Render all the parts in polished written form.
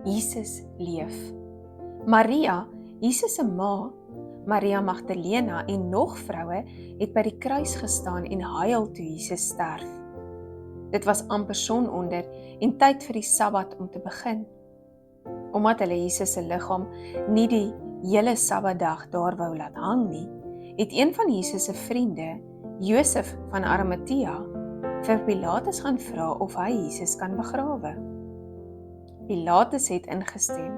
Jesus leef. Maria, Jesus se ma, Maria Magdalena en nog vroue het by die kruis gestaan en huil toe Jesus sterf. Dit was amper sononder en tyd vir die Sabbat om te begin. Omdat hulle Jesus se liggaam nie die hele Sabbatdag daar wou laat hang nie, het een van Jesus se vriende, Josef van Arimatea, vir Pilatus gaan vra of hy Jesus kan begrawe. Pilatus het ingestem,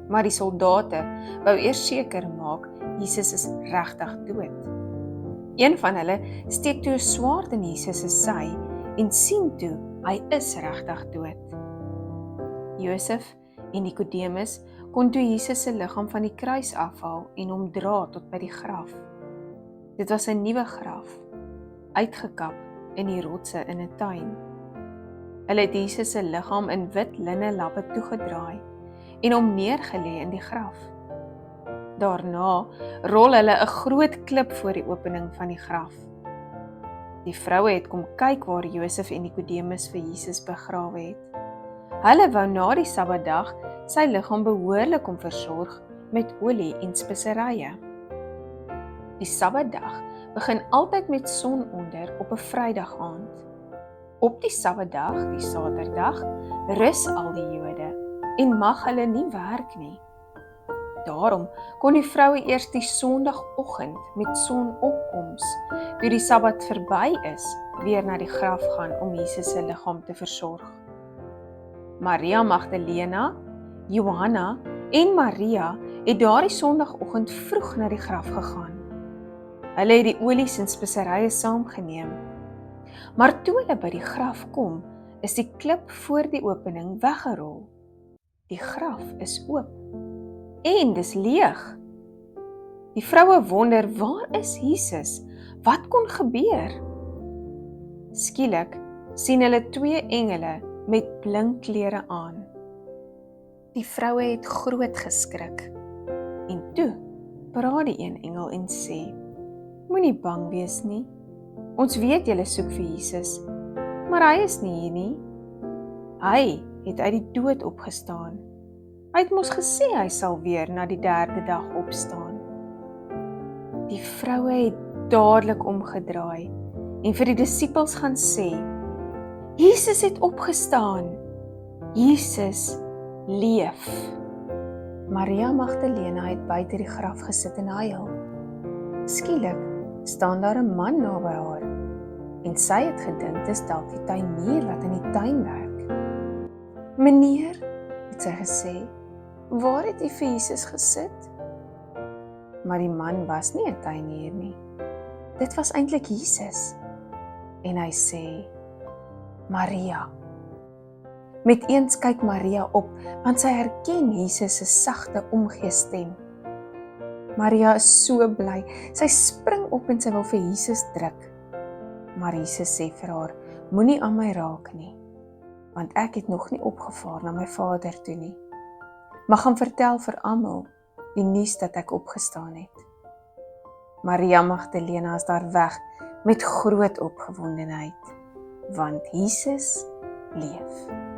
maar die soldate wou eers seker maak Jesus is regtig dood. Een van hulle steek toe 'n swaard in Jesus se sy en sien toe hy is regtig dood. Josef en Nikodemus kon toe Jesus se liggaam van die kruis afhaal en hom dra tot by die graf. Dit was 'n nuwe graf, uitgekap in die rotse in 'n tuin. Hulle het Jesus se liggaam in wit linne lappe toegedraai en hom neergelê in die graf. Daarna rol hulle 'n groot klip voor die opening van die graf. Die vroue het kom kyk waar Josef en Nikodemus vir Jesus begrawe het. Hulle wou na die Sabbatdag sy liggaam behoorlik kom versorg met olie en speserye. Die Sabbatdag begin altyd met sononder op 'n Vrydag aand. Op die Sabbatdag, die Saterdag, rus al die Jode en mag hulle nie werk nie. Daarom kon die vroue eers die Sondagoggend met sonopkoms, toe die Sabbat verby is, weer na die graf gaan om Jesus se liggaam te versorg. Maria Magdalena, Johanna en Maria het daardie Sondagoggend vroeg na die graf gegaan. Hulle het die olies en speserye saamgeneem. Maar toe hulle by die graf kom, is die klip voor die opening weggerol. Die graf is oop. En dis leeg. Die vroue wonder, waar is Jesus? Wat kon gebeur? Skielik sien hulle 2 engele met blink klere aan. Die vroue het groot geskrik. En toe praat die een engel en sê, moenie bang wees nie. Ons weet julle soek vir Jesus, maar hy is nie hier nie. Hy het uit die dood opgestaan. Hy het mos gesê hy sal weer na die 3de dag opstaan. Die vroue het dadelik omgedraai en vir die disippels gaan sê, Jesus het opgestaan. Jesus leef. Maria Magdalena het buite die graf gesit en huil. Skielik staan daar 'n man naby haar en sy het gedink dis dalk die tuinier wat in die tuin werk. Meneer, het sy gesê, waar het u vir Jesus gesit? Maar die man was nie 'n tuinier nie. Dit was eintlik Jesus. En hy sê, Maria. Met eens kyk Maria op, want sy herken Jesus se sagte omgee stem. Maria is so bly, sy spring op en sy wil vir Jesus druk. Maar Jesus sê vir haar, moenie aan my raak nie, want ek het nog nie opgevaar na my Vader toe nie. Maar gaan vertel vir almal die nuus dat ek opgestaan het. Maria Magdalena is daar weg met groot opgewondenheid, want Jesus leef.